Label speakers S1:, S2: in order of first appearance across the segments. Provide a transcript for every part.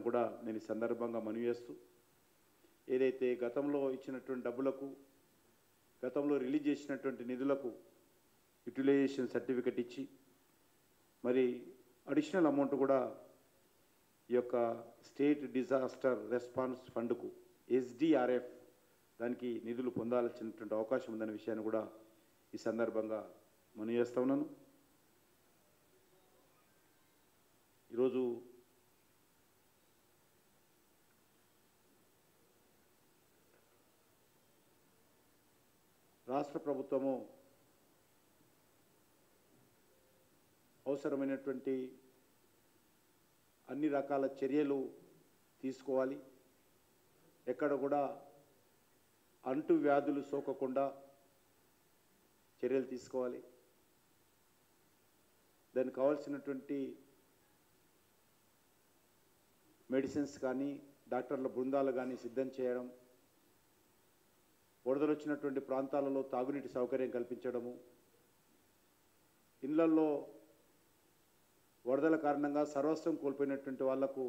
S1: కూడా నేను ఈ సందర్భంగా మనవి చేస్తూ, ఏదైతే గతంలో ఇచ్చినటువంటి డబ్బులకు, గతంలో రిలీజ్ చేసినటువంటి నిధులకు యూటిలైజేషన్ సర్టిఫికెట్ ఇచ్చి మరి అడిషనల్ అమౌంట్ కూడా ఈ యొక్క స్టేట్ డిజాస్టర్ రెస్పాన్స్ ఫండ్కు ఎస్డిఆర్ఎఫ్ దానికి నిధులు పొందాల్సినటువంటి అవకాశం ఉందనే విషయాన్ని కూడా ఈ సందర్భంగా మనవి చేస్తా ఉన్నాను. ఈరోజు రాష్ట్ర ప్రభుత్వము అవసరమైనటువంటి అన్ని రకాల చర్యలు తీసుకోవాలి. ఎక్కడ కూడా అంటు వ్యాధులు సోకకుండా చర్యలు తీసుకోవాలి. దానికి కావాల్సినటువంటి మెడిసిన్స్ కానీ డాక్టర్ల బృందాలు కానీ సిద్ధం చేయడం, వరదలు వచ్చినటువంటి ప్రాంతాలలో తాగునీటి సౌకర్యం కల్పించడము, ఇళ్లల్లో వరదల కారణంగా సర్వస్వం కోల్పోయినటువంటి వాళ్లకు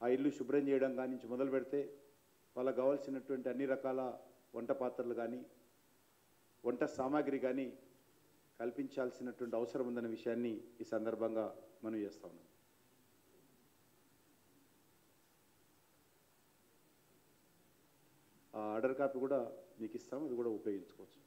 S1: ఆ ఇల్లు శుభ్రం చేయడం కానీ నుంచి మొదలు పెడితే వాళ్ళకు కావాల్సినటువంటి అన్ని రకాల వంట పాత్రలు కానీ వంట సామాగ్రి కానీ కల్పించాల్సినటువంటి అవసరం ఉందనే విషయాన్ని ఈ సందర్భంగా మనం చేస్తా ఉన్నాం. ఆ ఆర్డర్ కాపీ కూడా మీకు ఇస్తాం, అది కూడా ఉపయోగించుకోవచ్చు.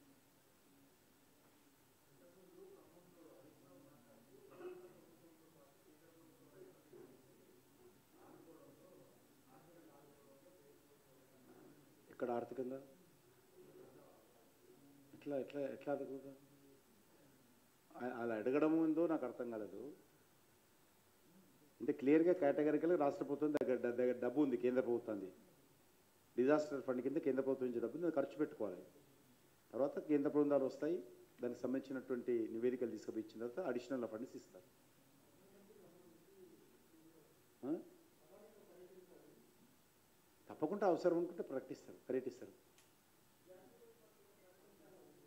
S1: ఇక్కడ ఆర్థికంగా ఎట్లా ఎట్లా ఎట్లా అడుగుతా అలా అడగడం ఉందో నాకు అర్థం కాలేదు. అంటే క్లియర్గా కేటగిరికల్గా రాష్ట్ర ప్రభుత్వం దగ్గర డబ్బు ఉంది, కేంద్ర ప్రభుత్వంది డిజాస్టర్ ఫండ్ కింద కేంద్ర ప్రభుత్వం నుంచి డబ్బు ఉంది, ఖర్చు పెట్టుకోవాలి. తర్వాత కేంద్ర బృందాలు వస్తాయి, దానికి సంబంధించినటువంటి నివేదికలు తీసుకుపోయి ఇచ్చిన తర్వాత అడిషనల్ ఫండ్స్ ఇస్తారు. తప్పకుండా అవసరం అనుకుంటే పర్యటిస్తారు.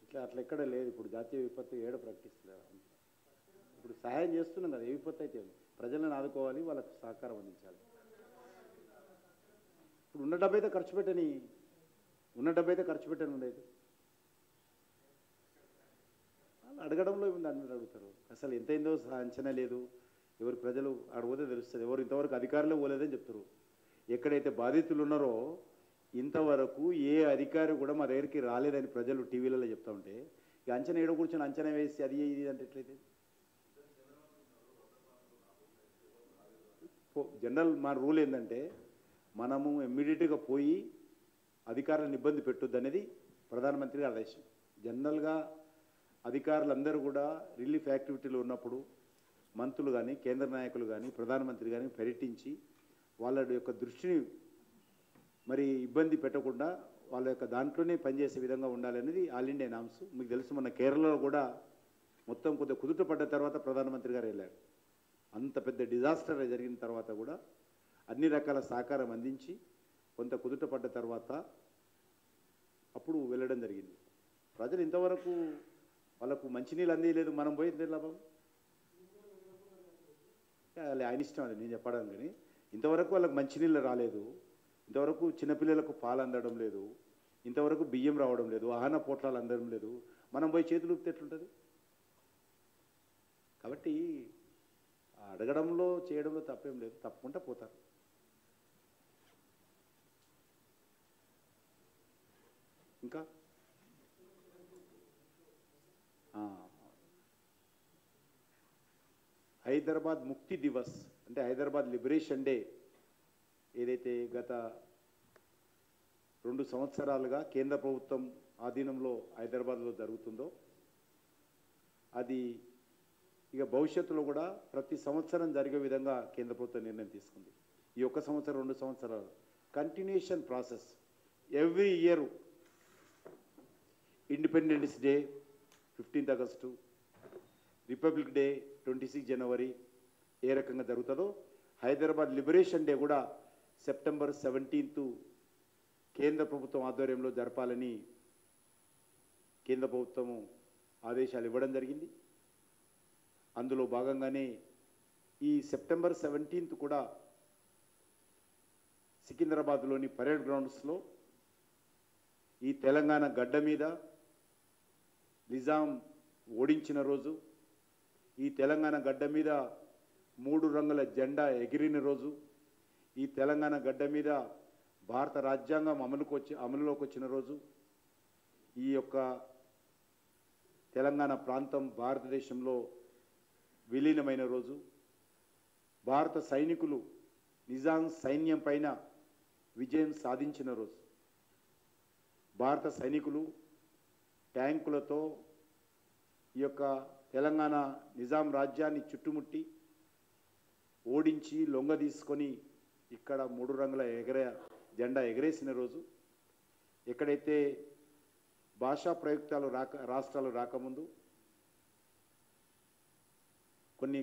S1: ఇట్లా అట్లా ఎక్కడ లేదు. ఇప్పుడు జాతీయ విపత్తు ఏడ ప్రకటిస్తలేదు. ఇప్పుడు సహాయం చేస్తున్నాం కదా, ఏ విపత్తు అయితే ప్రజలను ఆదుకోవాలి, వాళ్ళకు సహకారం అందించాలి. ఇప్పుడు ఉన్న డబ్బు అయితే ఖర్చు పెట్టని ఉండేది. వాళ్ళు అడగడంలో ఏముంది, అందరూ అడుగుతారు. అసలు ఎంతైందో అంచనా లేదు. ఎవరు ప్రజలు అడగతే తెలుస్తుంది. ఎవరు ఇంతవరకు అధికారులు పోలేదని చెప్తారు. ఎక్కడైతే బాధితులు ఉన్నారో ఇంతవరకు ఏ అధికారి కూడా మా దగ్గరికి రాలేదని ప్రజలు టీవీలలో చెప్తా ఉంటే, ఇక అంచనా ఏడో కూర్చొని అంచనా వేసి అది ఇది అంటే ఎట్లయితే జనరల్ మా రూల్ ఏంటంటే మనము ఇమ్మీడియట్గా పోయి అధికారులను ఇబ్బంది పెట్టొద్దు అనేది ప్రధానమంత్రి గారి ఆదేశం. జనరల్గా అధికారులందరూ కూడా రిలీఫ్ యాక్టివిటీలో ఉన్నప్పుడు మంత్రులు కానీ కేంద్ర నాయకులు కానీ ప్రధానమంత్రి కానీ పర్యటించి వాళ్ళ యొక్క దృష్టిని మరి ఇబ్బంది పెట్టకుండా వాళ్ళ యొక్క దాంట్లోనే పనిచేసే విధంగా ఉండాలనేది ఆల్ ఇండియా నామ్స్. మీకు తెలుసు, మన కేరళలో కూడా మొత్తం కొద్దిగా కుదుట పడ్డ తర్వాత ప్రధానమంత్రి గారు వెళ్ళారు. అంత పెద్ద డిజాస్టర్ జరిగిన తర్వాత కూడా అన్ని రకాల సహకారం అందించి కొంత కుదుట పడ్డ తర్వాత అప్పుడు వెళ్ళడం జరిగింది. ప్రజలు ఇంతవరకు వాళ్ళకు మంచినీళ్ళు అందేయలేదు, మనం పోయింది లాభం. ఆయన ఇష్టం, అది నేను చెప్పడం. కానీ ఇంతవరకు వాళ్ళకి మంచినీళ్ళు రాలేదు, ఇంతవరకు చిన్నపిల్లలకు పాలు అందడం లేదు, ఇంతవరకు బియ్యం రావడం లేదు, ఆహార పోట్లాలు అందడం లేదు. మనం పోయి చేతులు ఊపితే ఎట్లుంటుంది? కాబట్టి అడగడంలో చేయడంలో తప్పేం లేదు, తప్పకుండా పోతారు. ఇంకా హైదరాబాద్ ముక్తి దివస్ అంటే హైదరాబాద్ లిబరేషన్ డే ఏదైతే గత 2 సంవత్సరాలుగా కేంద్ర ప్రభుత్వం ఆధీనంలో హైదరాబాద్లో జరుగుతుందో అది ఇక భవిష్యత్తులో కూడా ప్రతి సంవత్సరం జరిగే విధంగా కేంద్ర ప్రభుత్వం నిర్ణయం తీసుకుంది. ఈ 1 సంవత్సరం 2 సంవత్సరాలు continuation process. Every year independence day 15th August, republic day 26 జనవరి ఏ రకంగా జరుగుతుందో హైదరాబాద్ లిబరేషన్ డే కూడా సెప్టెంబర్ 17th కేంద్ర ప్రభుత్వం ఆధ్వర్యంలో జరపాలని కేంద్ర ప్రభుత్వము ఆదేశాలు ఇవ్వడం జరిగింది. అందులో భాగంగానే ఈ సెప్టెంబర్ 17th కూడా సికింద్రాబాద్లోని పరేడ్ గ్రౌండ్స్లో ఈ తెలంగాణ గడ్డ మీద నిజాం ఓడించిన రోజు, ఈ తెలంగాణ గడ్డ మీద 3 రంగుల జెండా ఎగిరిన రోజు, ఈ తెలంగాణ గడ్డ మీద భారత రాజ్యాంగం అమలులోకి వచ్చిన రోజు, ఈ యొక్క తెలంగాణ ప్రాంతం భారతదేశంలో విలీనమైన రోజు, భారత సైనికులు నిజాం సైన్యం పైన విజయం సాధించిన రోజు, భారత సైనికులు ట్యాంకులతో ఈ యొక్క తెలంగాణ నిజాం రాజ్యాన్ని చుట్టుముట్టి ఓడించి లొంగ తీసుకొని ఇక్కడ 3 రంగుల జెండా ఎగరేసిన రోజు, ఎక్కడైతే భాషా ప్రయుక్తాలు రాష్ట్రాలు రాకముందు కొన్ని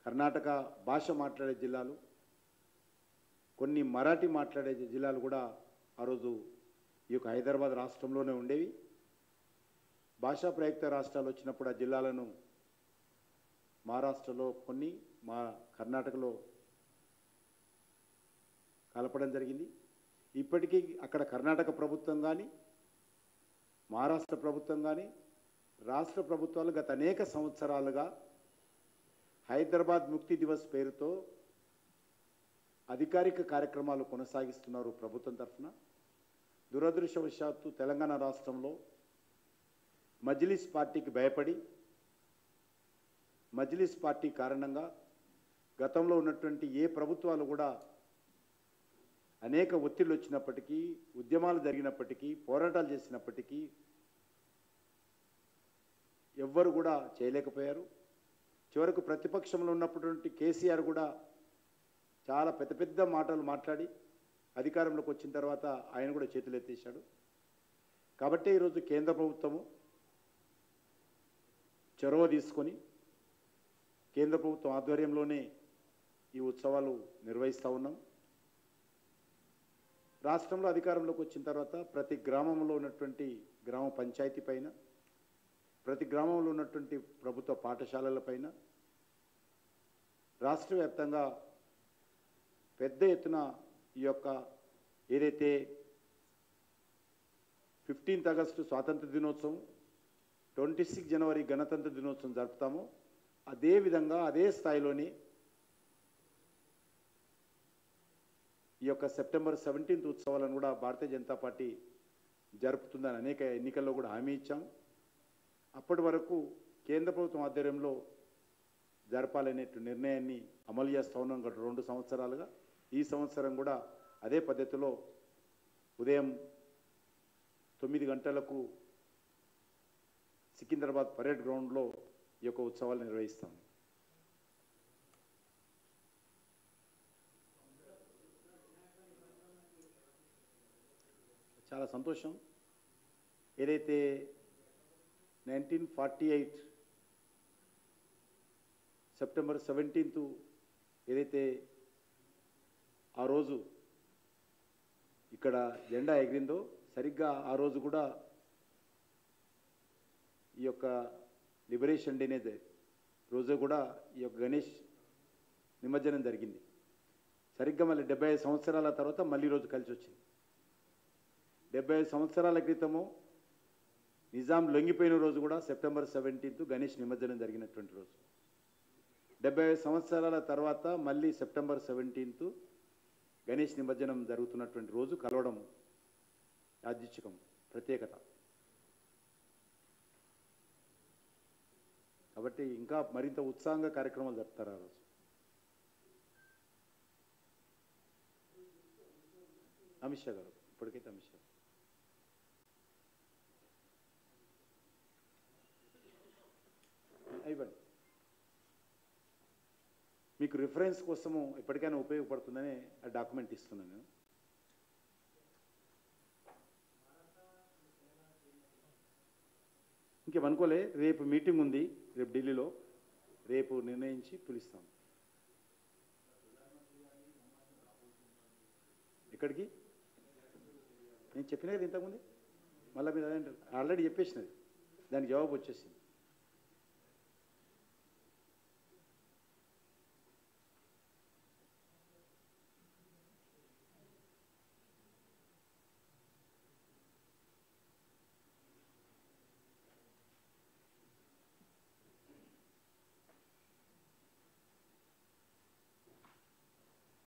S1: కర్ణాటక భాష మాట్లాడే జిల్లాలు, కొన్ని మరాఠీ మాట్లాడే జిల్లాలు కూడా ఆ రోజు ఈ యొక్క హైదరాబాద్ రాష్ట్రంలోనే ఉండేవి. భాషా ప్రయుక్త రాష్ట్రాలు వచ్చినప్పుడు ఆ జిల్లాలను మహారాష్ట్రలో కొన్ని, కర్ణాటకలో కలపడం జరిగింది. ఇప్పటికీ అక్కడ కర్ణాటక ప్రభుత్వం కానీ, మహారాష్ట్ర ప్రభుత్వం కానీ, రాష్ట్ర ప్రభుత్వాలు గత అనేక సంవత్సరాలుగా హైదరాబాద్ ముక్తి దివస్ పేరుతో అధికారిక కార్యక్రమాలు కొనసాగిస్తున్నారు ప్రభుత్వం తరఫున. దురదృష్టవశాత్తు తెలంగాణ రాష్ట్రంలో మజ్లిస్ పార్టీకి భయపడి, మజ్లిస్ పార్టీ కారణంగా గతంలో ఉన్నటువంటి ఏ ప్రభుత్వాలు కూడా అనేక ఒత్తిళ్లు వచ్చినప్పటికీ, ఉద్యమాలు జరిగినప్పటికీ, పోరాటాలు చేసినప్పటికీ ఎవ్వరు కూడా చేయలేకపోయారు. చివరకు ప్రతిపక్షంలో ఉన్నటువంటి కేసీఆర్ కూడా చాలా పెద్ద పెద్ద మాటలు మాట్లాడి అధికారంలోకి వచ్చిన తర్వాత ఆయన కూడా చేతులు ఎత్తేశాడు. కాబట్టి ఈరోజు కేంద్ర ప్రభుత్వము చొరవ తీసుకొని కేంద్ర ప్రభుత్వం ఆధ్వర్యంలోనే ఈ ఉత్సవాలు నిర్వహిస్తూ ఉన్నాం. రాష్ట్రంలో అధికారంలోకి వచ్చిన తర్వాత ప్రతి గ్రామంలో ఉన్నటువంటి గ్రామ పంచాయతీ పైన, ప్రతి గ్రామంలో ఉన్నటువంటి ప్రభుత్వ పాఠశాలలపైన రాష్ట్ర వ్యాప్తంగా పెద్ద ఎత్తున ఈ యొక్క ఏదైతే 15th ఆగస్టు స్వాతంత్ర దినోత్సవం, 26 జనవరి గణతంత్ర దినోత్సవం జరుపుతామో అదేవిధంగా అదే స్థాయిలోని ఈ యొక్క సెప్టెంబర్ 17th ఉత్సవాలను కూడా భారతీయ జనతా పార్టీ జరుపుతుందని అనేక ఎన్నికల్లో కూడా హామీ ఇచ్చాం. అప్పటి వరకు కేంద్ర ప్రభుత్వం ఆధ్వర్యంలో జరపాలనే నిర్ణయాన్ని అమలు చేస్తూ ఉన్నాం గత 2 సంవత్సరాలుగా. ఈ సంవత్సరం కూడా అదే పద్ధతిలో ఉదయం 9 గంటలకు సికింద్రాబాద్ పరేడ్ గ్రౌండ్లో ఈ యొక్క ఉత్సవాలు నిర్వహిస్తాం. చాలా సంతోషం. ఏదైతే 1948 సెప్టెంబర్ 17th ఏదైతే ఆ రోజు ఇక్కడ జెండా ఎగిరిందో, సరిగ్గా ఆ రోజు కూడా ఈ యొక్క లిబరేషన్ డే అనేది రోజు కూడా ఈ యొక్క గణేష్ నిమజ్జనం జరిగింది. సరిగ్గా మళ్ళీ 75 సంవత్సరాల తర్వాత మళ్ళీ రోజు కలిసి వచ్చింది. 75 సంవత్సరాల క్రితము నిజాం లొంగిపోయిన రోజు కూడా సెప్టెంబర్ 17th గణేష్ నిమజ్జనం జరిగినటువంటి రోజు. 75 సంవత్సరాల తర్వాత మళ్ళీ సెప్టెంబర్ 17th గణేష్ నిమజ్జనం జరుగుతున్నటువంటి రోజు కలవడం యాదృచ్ఛికం, ప్రత్యేకత. కాబట్టి ఇంకా మరింత ఉత్సాహంగా కార్యక్రమాలు జరుపుతారు ఆ రోజు. అమిత్ షా గారు, ఇప్పటికైతే అమిత్ షా ఇవ్వండి. మీకు రిఫరెన్స్ కోసము ఎప్పటికైనా ఉపయోగపడుతుందని ఆ డాక్యుమెంట్ ఇస్తున్నాను నేను. ఇంకేమనుకోలే, రేపు మీటింగ్ ఉంది, రేపు ఢిల్లీలో, రేపు నిర్ణయించి పిలుస్తాం. ఎక్కడికి? నేను చెప్పినా కదా ఇంతకుముందు, మళ్ళీ మీరు ఆల్రెడీ చెప్పేసినది, దానికి జవాబు వచ్చేసింది.